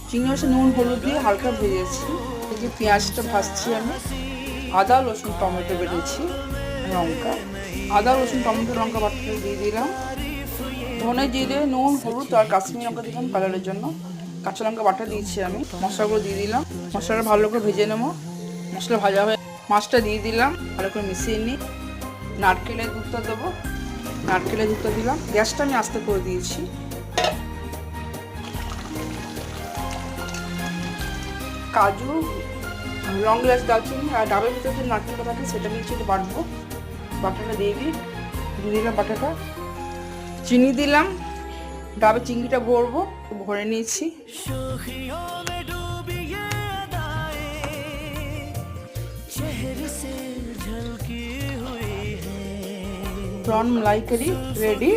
চিংড়ি মাছে নুন হলুদ দিয়ে হালকা ভেজেছি। এই যে পেঁয়াজটা ভাজছি আমি, আদা রসুন টমেটো বেটেছি, লঙ্কা, আদা রসুন টমেটো লঙ্কা বাটাটা দিয়ে দিলাম, ধনে জিরে নুন হলুদ আর কাশ্মীরি লঙ্কা দিলাম কালারের জন্য, কাঁচা লঙ্কা বাটা দিয়েছি আমি, মশলাগুলো দিয়ে দিলাম, মশলাটা ভালো করে ভেজে নেবো। মশলা ভাজা হয়ে মাছটা দিয়ে দিলাম, ভালো করে মিশিয়ে নিই। নারকেলের দুধটা দেবো, নারকেলের দুধটা দিলাম, গ্যাসটা আমি আস্তে করে দিয়েছি। কাজু, লং এলাচ দারচিনি আর ডাবের ভিতরে যে নারকেলটা থাকে সেটা নিয়ে একটু বাটবো। বাটাটা দিয়ে দিলাম বাটাটা, চিনি দিলাম, ডাবে চিংড়িটা ভরবো, ভরে নিয়েছি। প্রন মালাই কারি রেডি।